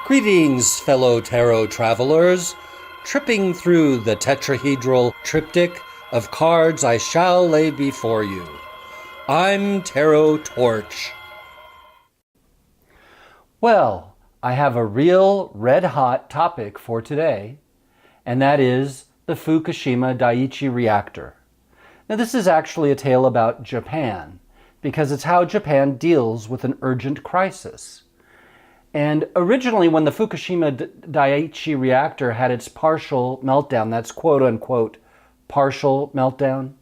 Greetings, fellow tarot travelers, tripping through the tetrahedral triptych of cards I shall lay before you. I'm Tarot Torch. Well, I have a real red-hot topic for today, and that is the Fukushima Daiichi reactor. Now, this is actually a tale about Japan, because it's how Japan deals with an urgent crisis. And originally, when the Fukushima Daiichi reactor had its partial meltdown, that's quote-unquote partial meltdown,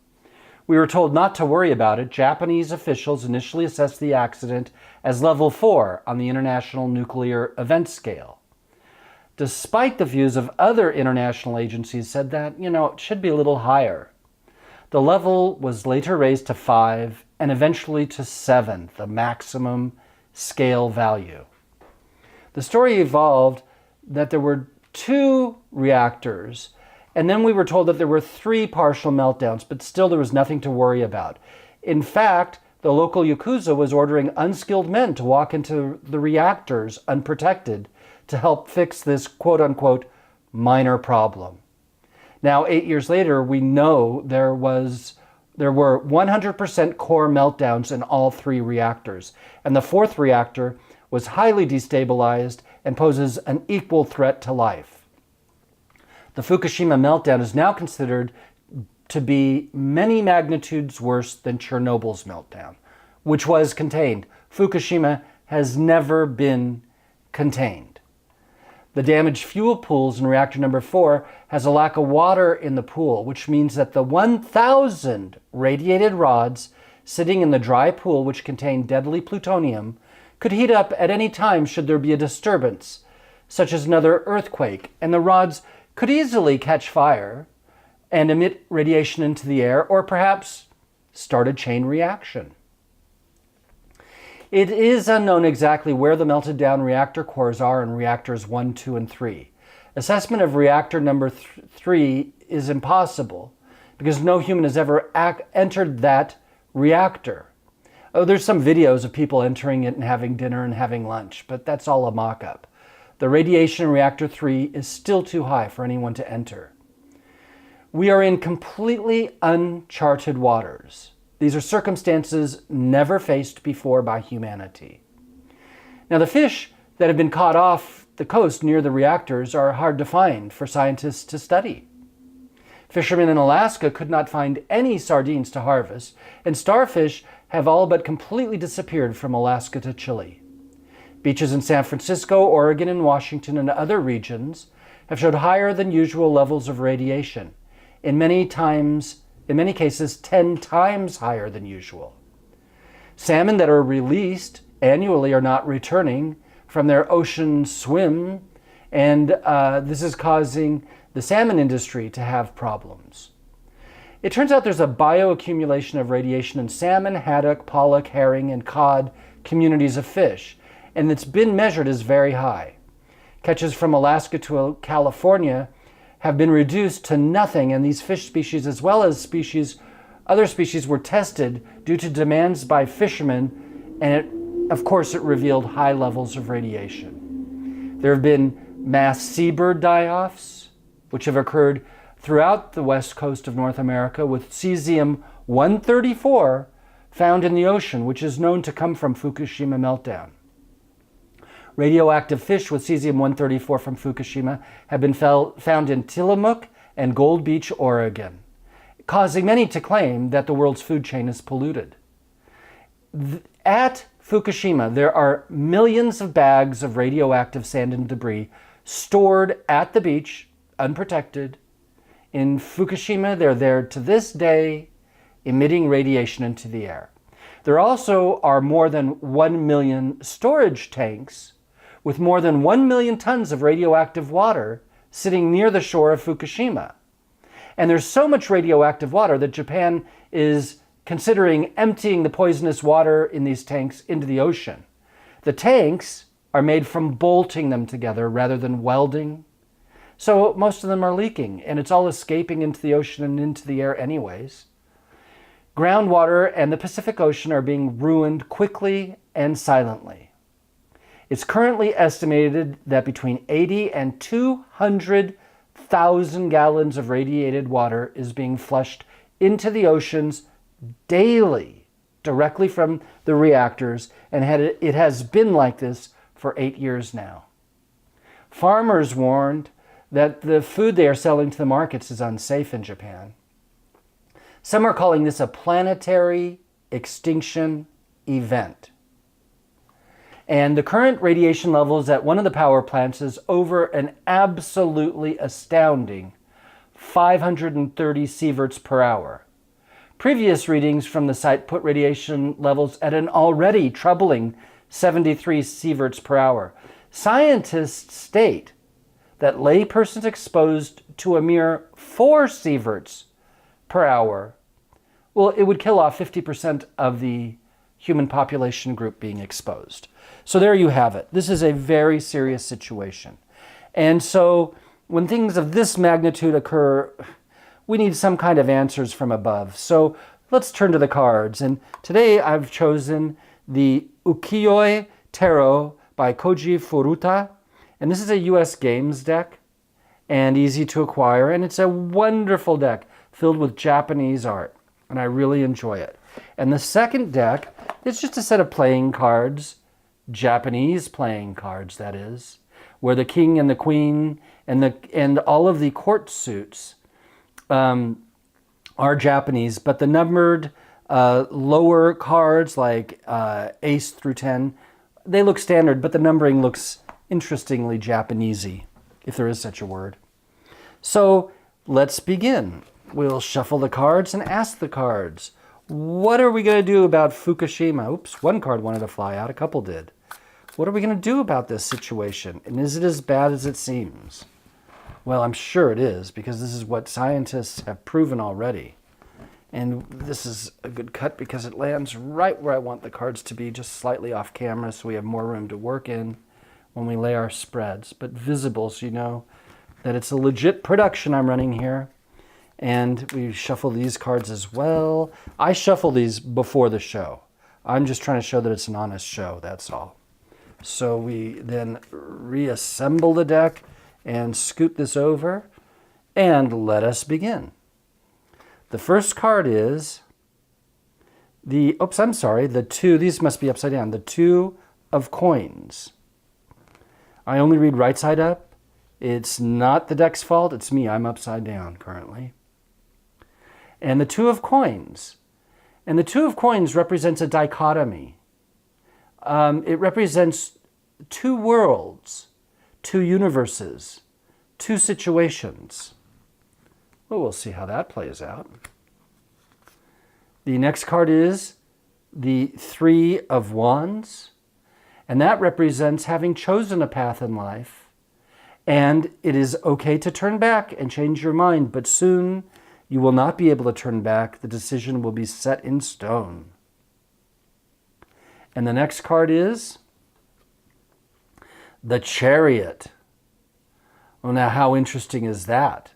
we were told not to worry about it. Japanese officials initially assessed the accident as level 4 on the International Nuclear Event Scale, despite the views of other international agencies said that, it should be a little higher. The level was later raised to 5 and eventually to 7, the maximum scale value. The story evolved that there were 2 reactors, and then we were told that there were 3 partial meltdowns, but still there was nothing to worry about. In fact, the local Yakuza was ordering unskilled men to walk into the reactors unprotected to help fix this quote-unquote minor problem. Now, 8 years later, we know there were 100% core meltdowns in all 3 reactors, and the 4th reactor was highly destabilized and poses an equal threat to life. The Fukushima meltdown is now considered to be many magnitudes worse than Chernobyl's meltdown, which was contained. Fukushima has never been contained. The damaged fuel pools in reactor number 4 has a lack of water in the pool, which means that the 1,000 radiated rods sitting in the dry pool, which contain deadly plutonium, could heat up at any time should there be a disturbance, such as another earthquake, and the rods could easily catch fire and emit radiation into the air, or perhaps start a chain reaction. It is unknown exactly where the melted down reactor cores are in reactors 1, 2, and 3. Assessment of reactor number 3 is impossible because no human has ever entered that reactor. Oh, there's some videos of people entering it and having dinner and having lunch, but that's all a mock-up. The radiation in reactor 3 is still too high for anyone to enter. We are in completely uncharted waters. These are circumstances never faced before by humanity. Now, the fish that have been caught off the coast near the reactors are hard to find for scientists to study. Fishermen in Alaska could not find any sardines to harvest, and starfish have all but completely disappeared from Alaska to Chile. Beaches in San Francisco, Oregon, and Washington and other regions have showed higher than usual levels of radiation, in many cases 10 times higher than usual. Salmon that are released annually are not returning from their ocean swim, and this is causing the salmon industry to have problems. It turns out there's a bioaccumulation of radiation in salmon, haddock, pollock, herring, and cod communities of fish, and it's been measured as very high. Catches from Alaska to California have been reduced to nothing, and these fish species, as well as other species, were tested due to demands by fishermen, and of course it revealed high levels of radiation. There have been mass seabird die-offs, which have occurred throughout the west coast of North America, with cesium-134 found in the ocean, which is known to come from Fukushima meltdown. Radioactive fish with cesium-134 from Fukushima have been found in Tillamook and Gold Beach, Oregon, causing many to claim that the world's food chain is polluted. At Fukushima, there are millions of bags of radioactive sand and debris stored at the beach, unprotected. In Fukushima, they're there to this day, emitting radiation into the air. There also are more than 1 million storage tanks with more than 1 million tons of radioactive water sitting near the shore of Fukushima. And there's so much radioactive water that Japan is considering emptying the poisonous water in these tanks into the ocean. The tanks are made from bolting them together rather than welding. So most of them are leaking, and it's all escaping into the ocean and into the air anyways. Groundwater and the Pacific Ocean are being ruined quickly and silently. It's currently estimated that between 80 and 200,000 gallons of radiated water is being flushed into the oceans daily, directly from the reactors, and it has been like this for 8 years now. Farmers warned that the food they are selling to the markets is unsafe in Japan. Some are calling this a planetary extinction event. And the current radiation levels at one of the power plants is over an absolutely astounding 530 sieverts per hour. Previous readings from the site put radiation levels at an already troubling 73 sieverts per hour. Scientists state that laypersons exposed to a mere 4 sieverts per hour, well, it would kill off 50% of the human population group being exposed. So there you have it. This is a very serious situation. And so when things of this magnitude occur, we need some kind of answers from above. So let's turn to the cards. And today I've chosen the Ukiyo Tarot by Koji Furuta. And this is a US Games deck and easy to acquire. And it's a wonderful deck filled with Japanese art. And I really enjoy it. And the second deck is just a set of playing cards, Japanese playing cards, that is, where the king and the queen and all of the court suits are Japanese, but the numbered lower cards like ace through 10, they look standard, but the numbering looks interestingly Japanesey, if there is such a word. So let's begin. We'll shuffle the cards and ask the cards. What are we going to do about Fukushima? Oops, one card wanted to fly out, a couple did. What are we going to do about this situation? And is it as bad as it seems? Well, I'm sure it is, because this is what scientists have proven already. And this is a good cut because it lands right where I want the cards to be, just slightly off camera so we have more room to work in when we lay our spreads. But visible so you know that it's a legit production I'm running here. And we shuffle these cards as well. I shuffle these before the show. I'm just trying to show that it's an honest show, that's all. So we then reassemble the deck and scoot this over, and let us begin. The first card is the 2, these must be upside down, the 2 of coins. I only read right side up. It's not the deck's fault, it's me, I'm upside down currently. And the 2 of coins. And the 2 of coins represents a dichotomy. It represents 2 worlds, 2 universes, 2 situations. Well, we'll see how that plays out. The next card is the 3 of Wands, and that represents having chosen a path in life, and it is okay to turn back and change your mind, but soon you will not be able to turn back. The decision will be set in stone. And the next card is the Chariot. Well, now how interesting is that?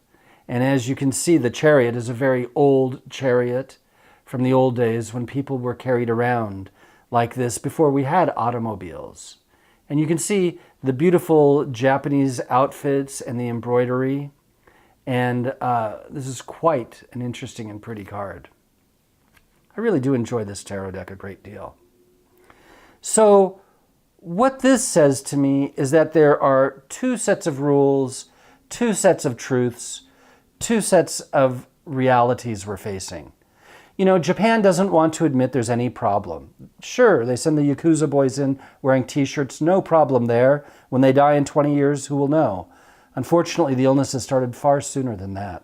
And as you can see, the Chariot is a very old chariot from the old days when people were carried around like this before we had automobiles. And you can see the beautiful Japanese outfits and the embroidery. And this is quite an interesting and pretty card. I really do enjoy this tarot deck a great deal. So what this says to me is that there are 2 sets of rules, 2 sets of truths, 2 sets of realities we're facing. You know, Japan doesn't want to admit there's any problem. Sure, they send the Yakuza boys in wearing t-shirts, no problem there. When they die in 20 years, who will know? Unfortunately, the illness has started far sooner than that.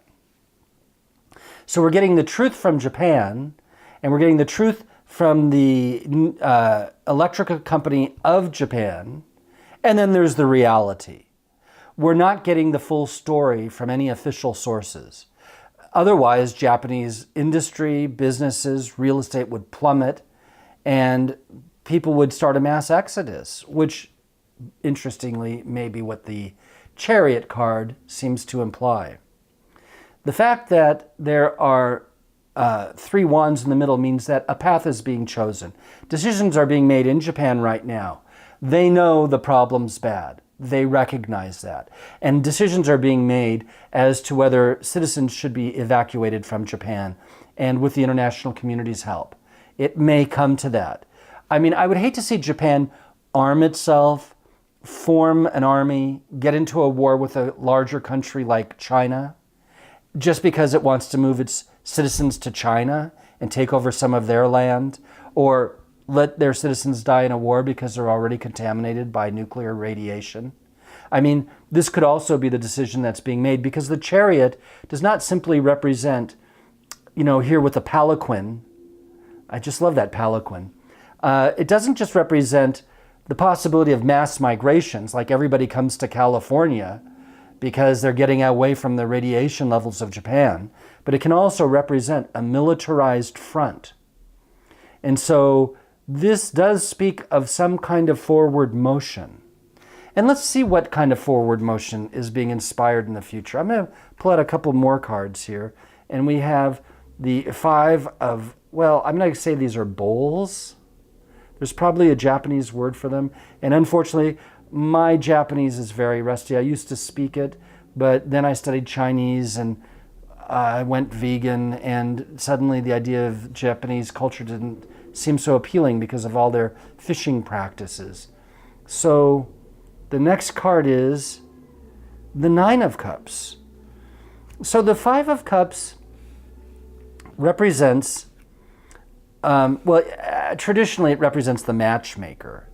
So we're getting the truth from Japan, and we're getting the truth from the electrical company of Japan, and then there's the reality. We're not getting the full story from any official sources. Otherwise, Japanese industry, businesses, real estate would plummet, and people would start a mass exodus, which, interestingly, may be what the Chariot card seems to imply. The fact that there are 3 wands in the middle means that a path is being chosen. Decisions are being made in Japan right now. They know the problem's bad. They recognize that. And decisions are being made as to whether citizens should be evacuated from Japan, and with the international community's help. It may come to that. I mean, I would hate to see Japan arm itself, form an army, get into a war with a larger country like China, just because it wants to move its citizens to China and take over some of their land, or let their citizens die in a war because they're already contaminated by nuclear radiation. I mean, this could also be the decision that's being made, because the chariot does not simply represent, here with the palanquin. I just love that palanquin. It doesn't just represent the possibility of mass migrations, like everybody comes to California because they're getting away from the radiation levels of Japan, but it can also represent a militarized front. And so this does speak of some kind of forward motion. And let's see what kind of forward motion is being inspired in the future. I'm going to pull out a couple more cards here. And we have the 5 of, well, I'm going to say these are bowls. There's probably a Japanese word for them. And unfortunately, my Japanese is very rusty. I used to speak it, but then I studied Chinese and I went vegan, and suddenly the idea of Japanese culture didn't seem so appealing because of all their fishing practices. So the next card is the 9 of Cups. So the 5 of Cups represents, traditionally it represents the matchmaker.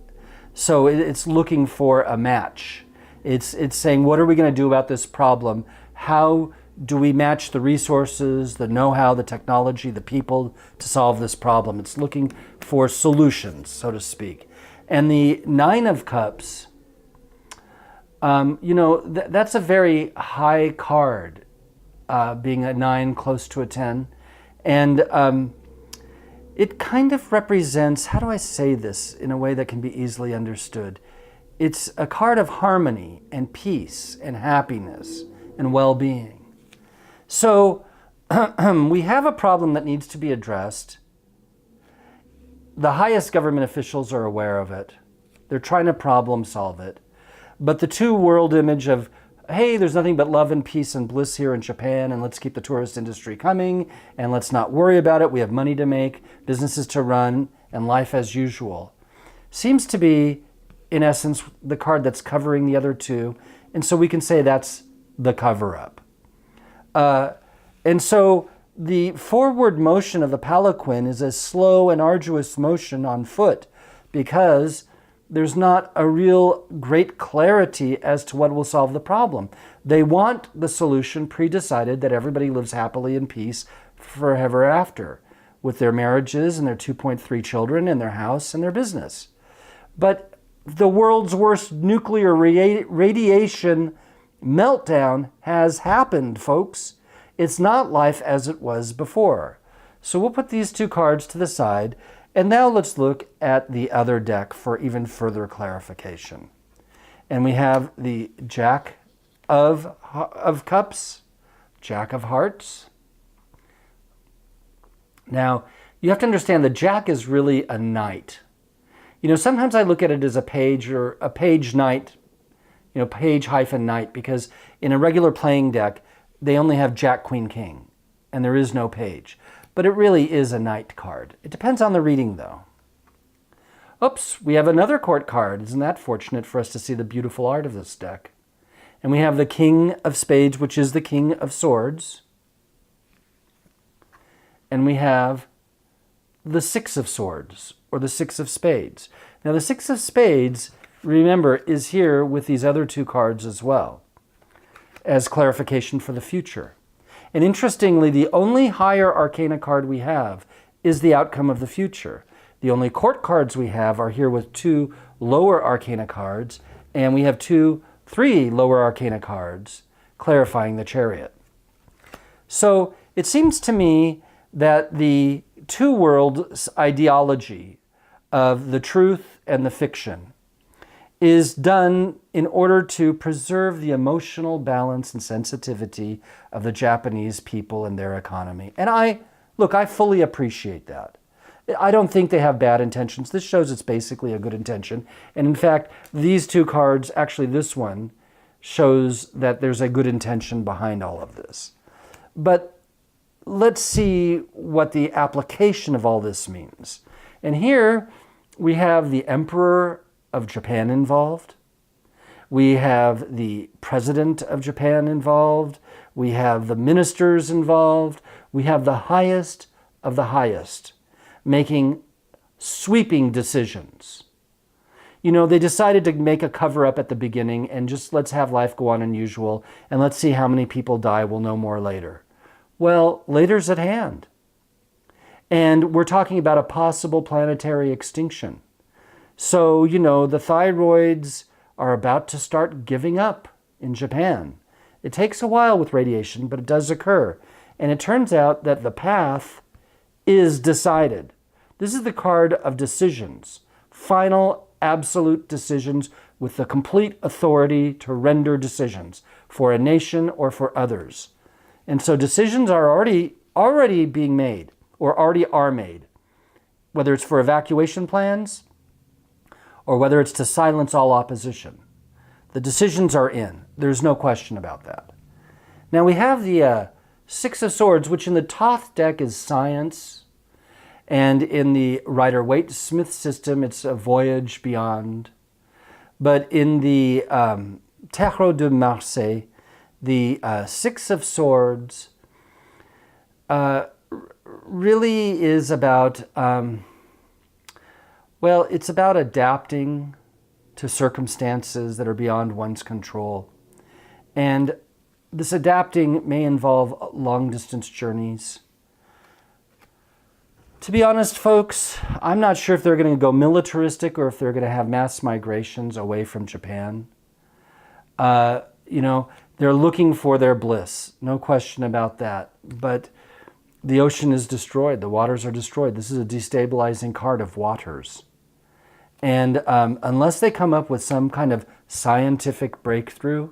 So it's looking for a match. It's saying, what are we going to do about this problem? How do we match the resources, the know-how, the technology, the people to solve this problem? It's looking for solutions, so to speak. And the 9 of Cups, that's a very high card, being a 9 close to a 10. And it kind of represents, how do I say this in a way that can be easily understood? It's a card of harmony and peace and happiness and well-being. So we have a problem that needs to be addressed. The highest government officials are aware of it. They're trying to problem solve it. But the two world image of, hey, there's nothing but love and peace and bliss here in Japan, and let's keep the tourist industry coming, and let's not worry about it. We have money to make, businesses to run, and life as usual, seems to be, in essence, the card that's covering the other two. And so we can say that's the cover-up. And so the forward motion of the palanquin is a slow and arduous motion on foot, because there's not a real great clarity as to what will solve the problem. They want the solution pre-decided, that everybody lives happily in peace forever after, with their marriages and their 2.3 children and their house and their business. But the world's worst nuclear radiation meltdown has happened, folks. It's not life as it was before. So we'll put these two cards to the side. And now let's look at the other deck for even further clarification. And we have the Jack of Cups, Jack of Hearts. Now, you have to understand the Jack is really a knight. Sometimes I look at it as a page or a page knight, page-knight, because in a regular playing deck, they only have Jack, Queen, King, and there is no page. But it really is a knight card. It depends on the reading, though. Oops, we have another court card. Isn't that fortunate for us to see the beautiful art of this deck? And we have the King of Spades, which is the King of Swords. And we have the 6 of Swords, or the 6 of Spades. Now the 6 of Spades, remember, is here with these other two cards as well, as clarification for the future. And interestingly, the only higher arcana card we have is the outcome of the future. The only court cards we have are here with 2 lower arcana cards, and we have 3 lower arcana cards clarifying the Chariot. So it seems to me that the two-world ideology of the truth and the fiction is done in order to preserve the emotional balance and sensitivity of the Japanese people and their economy. And I fully appreciate that. I don't think they have bad intentions. This shows it's basically a good intention. And in fact, these two cards, actually this one, shows that there's a good intention behind all of this. But let's see what the application of all this means. And here we have the Emperor of Japan involved. We have the President of Japan involved. We have the ministers involved. We have the highest of the highest making sweeping decisions. You know, they decided to make a cover-up at the beginning and just let's have life go on as usual and let's see how many people die. We'll know more later. Well, later's at hand. And we're talking about a possible planetary extinction. So, you know, the thyroids are about to start giving up in Japan. It takes a while with radiation, but it does occur. And it turns out that the path is decided. This is the card of decisions. Final, absolute decisions with the complete authority to render decisions for a nation or for others. And so decisions are already being made, or already are made, whether it's for evacuation plans or whether it's to silence all opposition. The decisions are in. There's no question about that. Now we have the Six of Swords, which in the Thoth deck is science, and in the Rider-Waite-Smith system, it's a voyage beyond. But in the Tarot de Marseille, the Six of Swords really is about, well, it's about adapting to circumstances that are beyond one's control. And this adapting may involve long-distance journeys. To be honest, folks, I'm not sure if they're going to go militaristic or if they're going to have mass migrations away from Japan. You know, they're looking for their bliss, no question about that. But the ocean is destroyed, the waters are destroyed. This is a destabilizing card of waters. And unless they come up with some kind of scientific breakthrough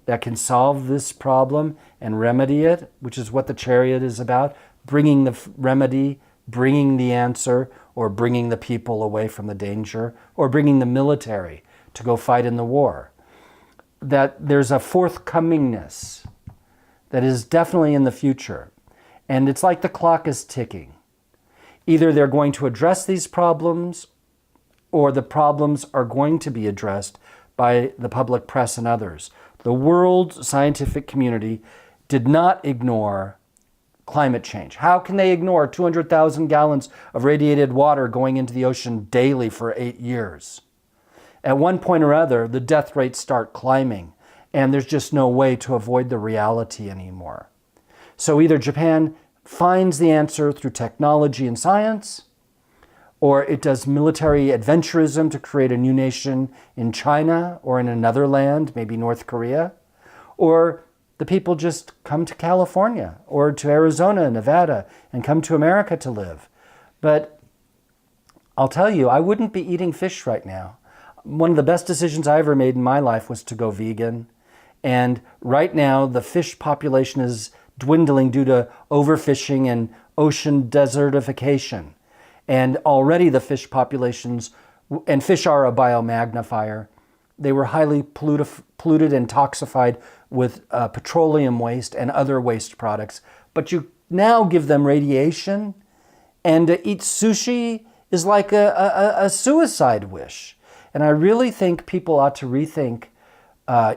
that can solve this problem and remedy it, which is what the Chariot is about, bringing the remedy, bringing the answer, or bringing the people away from the danger, or bringing the military to go fight in the war. That there's a forthcomingness that is definitely in the future. And it's like the clock is ticking. Either they're going to address these problems or the problems are going to be addressed by the public press and others. The world scientific community did not ignore climate change. How can they ignore 200,000 gallons of radiated water going into the ocean daily for 8 years? At one point or other, the death rates start climbing, and there's just no way to avoid the reality anymore. So either Japan finds the answer through technology and science, or it does military adventurism to create a new nation in China or in another land, maybe North Korea, or the people just come to California or to Arizona, Nevada, and come to America to live. But I'll tell you, I wouldn't be eating fish right now. One of the best decisions I ever made in my life was to go vegan. And right now, the fish population is dwindling due to overfishing and ocean desertification. And already the fish populations, and fish are a biomagnifier, they were highly polluted and toxified with petroleum waste and other waste products. But you now give them radiation, and to eat sushi is like a suicide wish. And I really think people ought to rethink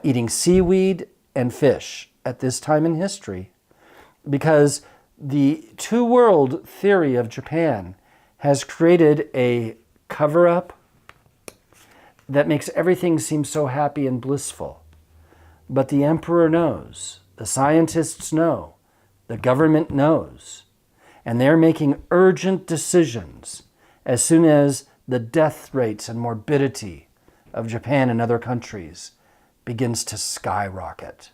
eating seaweed and fish at this time in history, because the two-world theory of Japan has created a cover-up that makes everything seem so happy and blissful. But the emperor knows, the scientists know, the government knows, and they're making urgent decisions as soon as the death rates and morbidity of Japan and other countries begins to skyrocket.